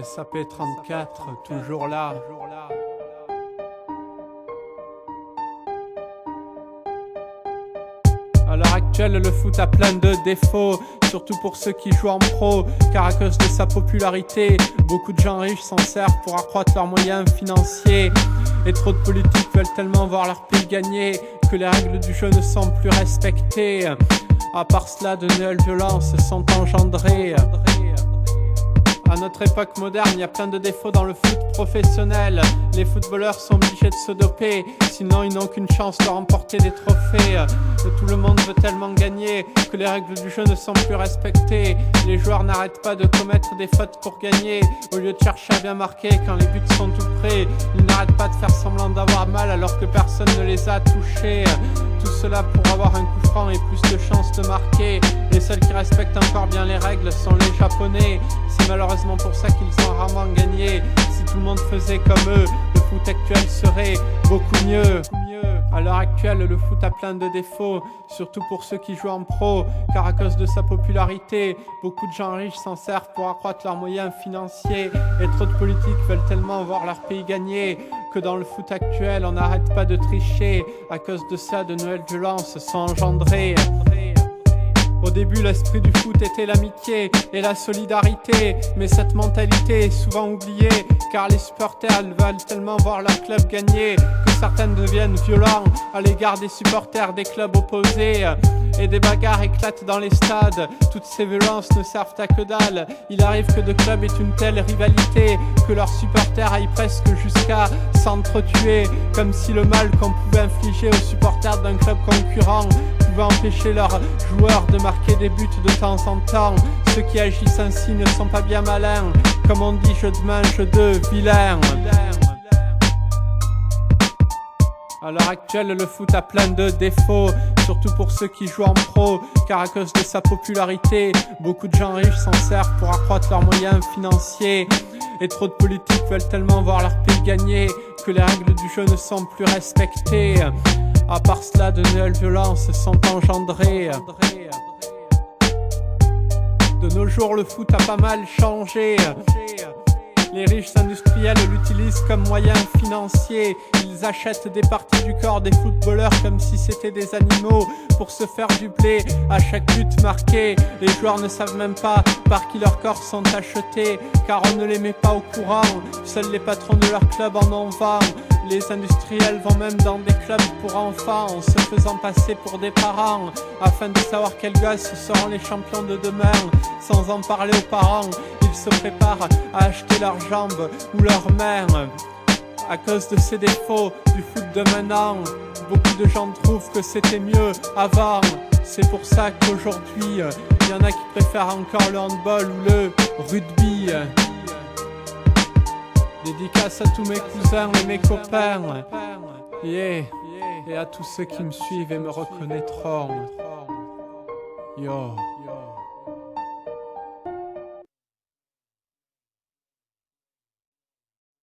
SAP34, toujours là. À l'heure actuelle, le foot a plein de défauts, surtout pour ceux qui jouent en pro, car à cause de sa popularité, beaucoup de gens riches s'en servent pour accroître leurs moyens financiers. Et trop de politiques veulent tellement voir leur pays gagner que les règles du jeu ne sont plus respectées. À part cela, de nouvelles violences sont engendrées. À notre époque moderne, il y a plein de défauts dans le foot professionnel. Les footballeurs sont obligés de se doper, sinon ils n'ont qu'une chance de remporter des trophées. Tout le monde veut tellement gagner que les règles du jeu ne sont plus respectées. Les joueurs n'arrêtent pas de commettre des fautes pour gagner. Au lieu de chercher à bien marquer quand les buts sont tout près, ils n'arrêtent pas de faire semblant d'avoir mal alors que personne ne les a touchés. Tout cela pour avoir un coup franc et plus de chances de marquer. Les seuls qui respectent encore bien les règles sont les Japonais. C'est malheureusement pour ça qu'ils ont rarement gagné. Si tout le monde faisait comme eux, le foot actuel serait beaucoup mieux. À l'heure actuelle, le foot a plein de défauts, surtout pour ceux qui jouent en pro, car à cause de sa popularité, beaucoup de gens riches s'en servent pour accroître leurs moyens financiers, et trop de politiques veulent tellement voir leur pays gagner que dans le foot actuel, on n'arrête pas de tricher. À cause de ça, de nouvelles violences sont engendrées. Au début, l'esprit du foot était l'amitié et la solidarité, mais cette mentalité est souvent oubliée, car les supporters veulent tellement voir leur club gagner que certains deviennent violents à l'égard des supporters des clubs opposés. Et des bagarres éclatent dans les stades. Toutes ces violences ne servent à que dalle. Il arrive que deux clubs aient une telle rivalité que leurs supporters aillent presque jusqu'à s'entretuer, comme si le mal qu'on pouvait infliger aux supporters d'un club concurrent pouvait empêcher leurs joueurs de marquer des buts de temps en temps. Ceux qui agissent ainsi ne sont pas bien malins, comme on dit, jeu de main, jeu de vilain. À l'heure actuelle, le foot a plein de défauts, surtout pour ceux qui jouent en pro, car à cause de sa popularité, beaucoup de gens riches s'en servent pour accroître leurs moyens financiers. Et trop de politiques veulent tellement voir leur pays gagner que les règles du jeu ne sont plus respectées. À part cela, de nouvelles violences sont engendrées. De nos jours, le foot a pas mal changé. Les riches industriels l'utilisent comme moyen financier. Ils achètent des parties du corps des footballeurs comme si c'était des animaux pour se faire du blé à chaque but marqué. Les joueurs ne savent même pas par qui leurs corps sont achetés, car on ne les met pas au courant. Seuls les patrons de leur club en ont vent. Les industriels vont même dans des clubs pour enfants en se faisant passer pour des parents afin de savoir quels gosses seront les champions de demain. Sans en parler aux parents, ils se préparent à acheter leurs jambes ou leurs mains. À cause de ces défauts du foot de maintenant, beaucoup de gens trouvent que c'était mieux avant. C'est pour ça qu'aujourd'hui, il y en a qui préfèrent encore le handball ou le rugby. Dédicace à tous mes cousins et mes copains, yeah. Et à tous ceux qui me suivent et me reconnaîtront. Yo.